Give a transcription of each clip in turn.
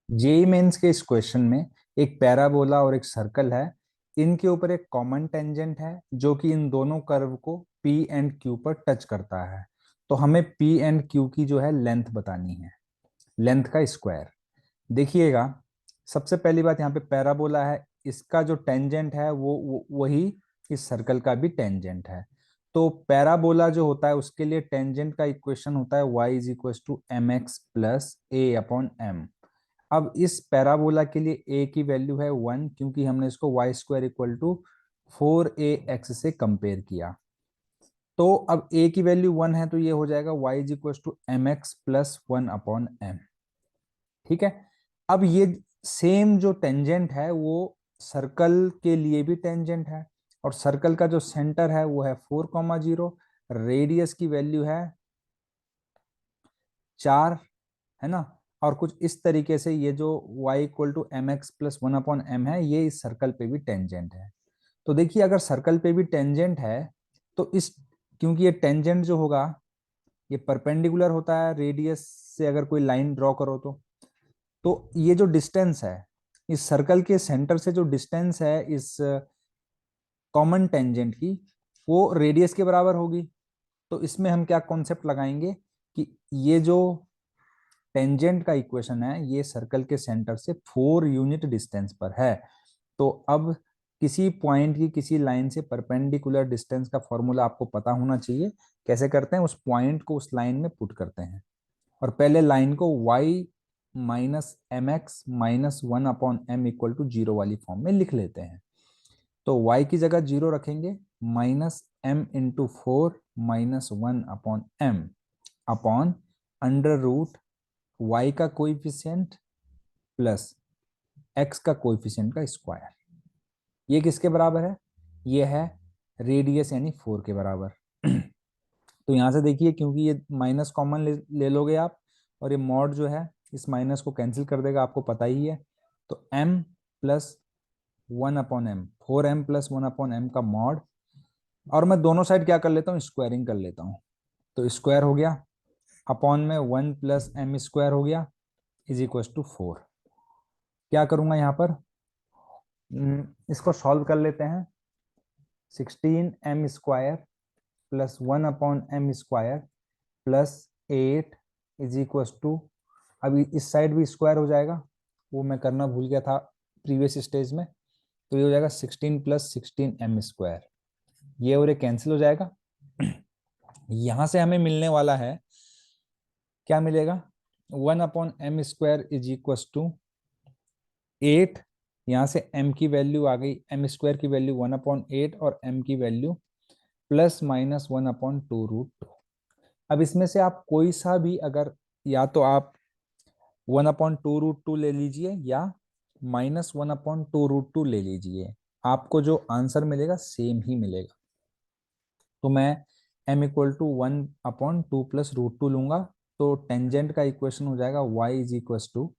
JEE mains के इस question में एक पैराबोला और एक सर्कल है। इनके ऊपर एक कॉमन टेंजेंट है जो कि इन दोनों कर्व को पी एंड क्यू पर टच करता है। तो हमें पी एंड क्यू की जो है लेंथ बतानी है, लेंथ का स्क्वायर। देखिएगा, सबसे पहली बात, यहाँ पे पैराबोला है, इसका जो टेंजेंट है वो वही इस सर्कल का भी टेंजेंट है। तो पैराबोला जो होता है उसके लिए टेंजेंट का इक्वेशन होता है y is equal to M X plus A upon M. अब इस पैराबोला के लिए a की वैल्यू है 1, क्योंकि हमने इसको Y square equal to 4ax से कंपेयर किया। तो अब a की वैल्यू 1 है, तो ये हो जाएगा y is equal to M X plus 1 upon M. ठीक है। अब ये सेम जो टेंजेंट है वो सर्कल के लिए भी टेंजेंट है, और सर्कल का जो सेंटर है वो है 4,0, रेडियस की वैल्यू है 4, है ना। और कुछ इस तरीके से ये जो y equal to M X plus 1 upon M है, ये इस सर्कल पे भी टेंजेंट है। तो देखिए, अगर सर्कल पे भी टेंजेंट है तो इस, क्योंकि ये टेंजेंट जो होगा ये परपेंडिकुलर होता है रेडियस से, अगर कोई लाइन ड्रॉ करो तो ये जो डिस्टेंस है इस सर्कल के सेंटर से, जो डिस्टेंस है इस कॉमन टेंजेंट की, वो रेडियस के बराबर होगी। तो इसमें हम क्या कॉन्सेप्ट लगाएंगे कि ये जो टेंजेंट का इक्वेशन है ये सर्कल के सेंटर से 4 यूनिट डिस्टेंस पर है। तो अब किसी पॉइंट की किसी लाइन से परपेंडिकुलर डिस्टेंस का फॉर्मूला आपको पता होना चाहिए। कैसे करते हैं, उस पॉइंट को उस लाइन में पुट करते हैं, और पहले लाइन को y minus M X minus 1 upon M equal to 0 वाली फॉर्म में लिख लेते हैं। तो y की जगह 0 रखेंगे, minus M into 4 minus 1 upon M upon under root y का कोइफिशिएंट प्लस x का कोइफिशिएंट का स्क्वायर। ये किसके बराबर है? ये है रेडियस यानी 4 के बराबर। तो यहां से देखिए, क्योंकि ये माइनस कॉमन ले लोगे आप, और ये मॉड जो है इस माइनस को कैंसिल कर देगा, आपको पता ही है। तो m plus 1 upon M, 4m plus 1 upon M का मॉड, और मैं दोनों साइड क्या कर लेता हूँ, स्क्वायरिंग कर लेता हूँ। तो स्क्वायर हो गया, अपॉन में 1 प्लस एम स्क्वायर हो गया, इज इक्वल टू 4। क्या करूंगा यहाँ पर, इसको सॉल्व कर लेते हैं। 16m² plus 1 upon m square plus 8 is equal to, अभी इस साइड भी स्क्वायर हो जाएगा, वो मैं करना भूल गया था प्रीवियस स्टेज में। तो ये हो जाएगा 16 प्लस 16m², ये और ये कैंसिल हो जाएगा। यहां से हमें मिलने वाला है, क्या मिलेगा, 1 upon m square is equal to 8। यहाँ से m की वैल्यू आ गई, एम स्क्वायर की वैल्यू 1/8 और m की वैल्यू प्लस माइनस 1/2√2। अब इसमें से आप कोई सा भी, अगर या तो आप 1/2√2 ले लीजिए या माइनस 1/2√2 ले लीजिए, आपको जो आंसर मिलेगा सेम ही मिलेगा। तो मैं m इक्वल टू 1/2 प्लस √2 लूंगा, तो टेंजेंट का इक्वेशन हो जाएगा y is equal to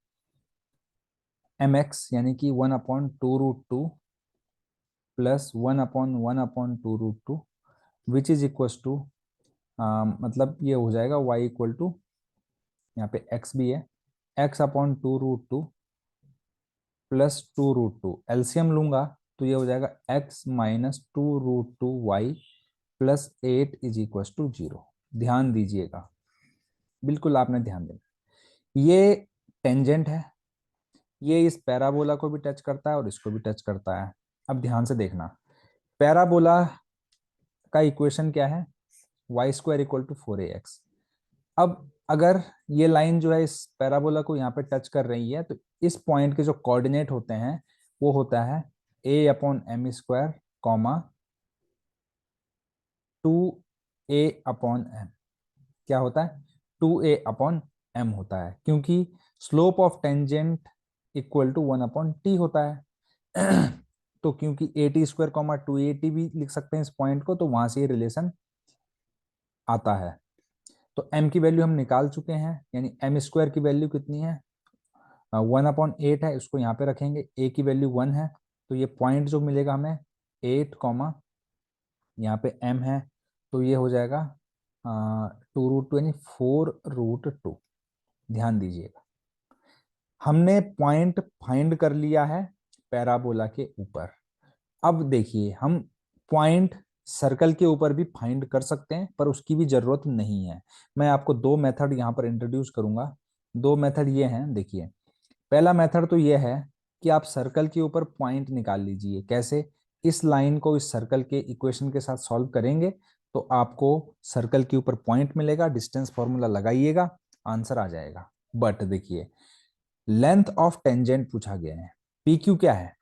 M x यानी कि 1/2√2 plus 1/1/2√2 which is equal to, मतलब ये हो जाएगा y इक्वल टू, यहाँ पे x भी है, x/2√2 प्लस 2√2, एलसीएम लूंगा तो ये हो जाएगा x minus 2√2y plus 8 is equal to 0। ध्यान दीजिएगा, बिल्कुल आपने ध्यान देना, ये टेंजेंट है, ये इस पैराबोला को भी टच करता है और इसको भी टच करता है। अब ध्यान से देखना, पैराबोला का इक्वेशन क्या है, Y square equal to 4ax। अब अगर ये लाइन जो है इस पैराबोला को यहाँ पे टच कर रही है, तो इस पॉइंट के जो कोऑर्डिनेट होते हैं वो होता है a/m², कॉमा 2a/m। क्या होता है, 2a/m होता है, क्योंकि slope of tangent equal to 1/t होता है। तो क्योंकि at² 2at भी लिख सकते हैं इस पॉइंट को, तो वहां से ये रिलेशन आता है। तो m की वैल्यू हम निकाल चुके हैं, यानी m² की वैल्यू कितनी है, 1/8 है, उसको यहाँ पे रखेंगे, a की वैल्यू 1 है, तो ये पॉइंट जो मिलेगा हमें 8, यहाँ पे m है, तो ये हो जाएगा 2√2 यानी 4√2। ध्यान दीजिएगा, हमने पॉइंट फाइंड कर लिया है पैराबोला के ऊपर। अब देखिए हम पॉइंट सर्कल के ऊपर भी फाइंड कर सकते हैं, पर उसकी भी जरूरत नहीं है। मैं आपको दो मेथड यहाँ पर इंट्रोड्यूस करूंगा। दो मेथड ये हैं, देखिए। पहला मेथड तो ये है कि आप सर्कल के ऊपर पॉइंट निकाल लीजिए। कैसे? इस लाइन को इस सर्कल के इक्वेशन के साथ सॉल्व करेंगे तो आपको सर्कल के ऊपर पॉइंट मिलेगा, डिस्टेंस फॉर्मूला लगाइएगा, आंसर आ जाएगा। बट देखिए, लेंथ ऑफ टेंजेंट पूछा गया है, पी क्यू क्या है?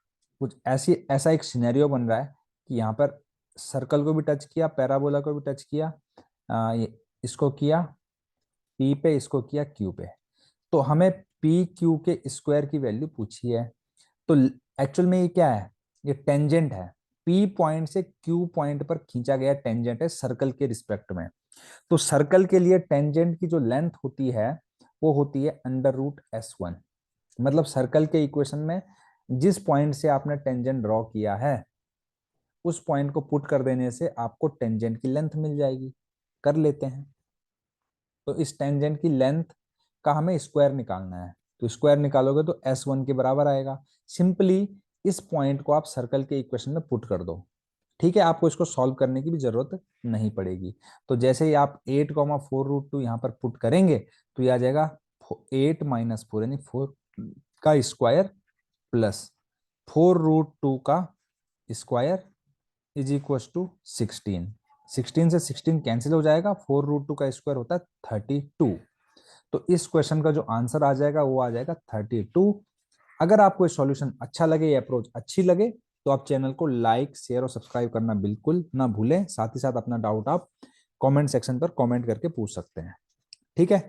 कुछ ऐसी ऐसा एक सिनेरियो बन रहा है कि यहाँ पर सर्कल को भी टच किया, पैराबोला को भी टच किया, इसको किया पी पे, इसको किया क्यू पे। तो हमें पी क्यू के स्क्वायर की वैल्यू पूछी है। तो एक्चुअल में ये क्या है? ये टेंजेंट है। पी पॉइंट से क्यू पॉइंट पर खींचा गया टेंजेंट है सर्कल के रिस्पेक्ट में। तो सर्कल के लिए टेंजेंट की जो लेंथ होती है वो होती है √S1। मतलब सर्कल के इक्वेशन में जिस पॉइंट से आपने टेंजेंट ड्रॉ किया है उस पॉइंट को पुट कर देने से आपको टेंजेंट की लेंथ मिल जाएगी। कर लेते हैं। तो इस टेंजेंट की लेंथ का हमें स्क्वायर निकालना है। तो स्क्वायर निकालोगे तो S1 के बराबर आएगा। सिंपली इस पॉइंट को आप सर्कल के इक्वेशन में पुट कर दो। ठीक है, आपको इसको सॉल्व करने की भी जरूरत नहीं पड़ेगी। तो जैसे ही आप 8,4√2 यहाँ पर पुट करेंगे तो ये आ जाएगा 8 - 4 यानी 4 का स्क्वायर प्लस 4√2 का स्क्वायर इज इक्व टू 16। 16 से 16 कैंसिल हो जाएगा, 4√2 का स्क्वायर होता है 32। तो इस क्वेश्चन का जो आंसर आ जाएगा वो आ जाएगा 32। अगर आपको ये सॉल्यूशन अच्छा लगे, ये अप्रोच अच्छी लगे, तो आप चैनल को लाइक, शेयर और सब्सक्राइब करना बिल्कुल ना भूलें। साथ ही साथ अपना डाउट आप कमेंट सेक्शन पर कमेंट करके पूछ सकते हैं। ठीक है।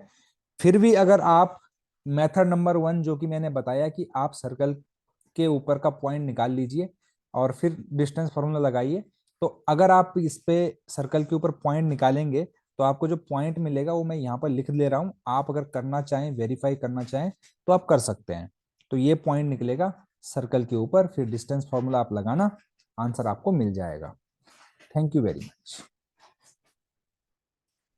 फिर भी अगर आप मेथड नंबर 1 जो कि मैंने बताया कि आप सर्कल के ऊपर का पॉइंट निकाल लीजिए और फिर डिस्टेंस फॉर्मूला लगाइए, तो अगर आप इस पे सर्कल के ऊपर पॉइंट निकालेंगे तो आपको जो पॉइंट मिलेगा वो मैं यहाँ पर लिख ले रहा हूँ। आप अगर करना चाहें, वेरीफाई करना चाहें तो आप कर सकते हैं। तो ये पॉइंट निकलेगा सर्कल के ऊपर, फिर डिस्टेंस फॉर्मूला आप लगाना, आंसर आपको मिल जाएगा। Thank you very much.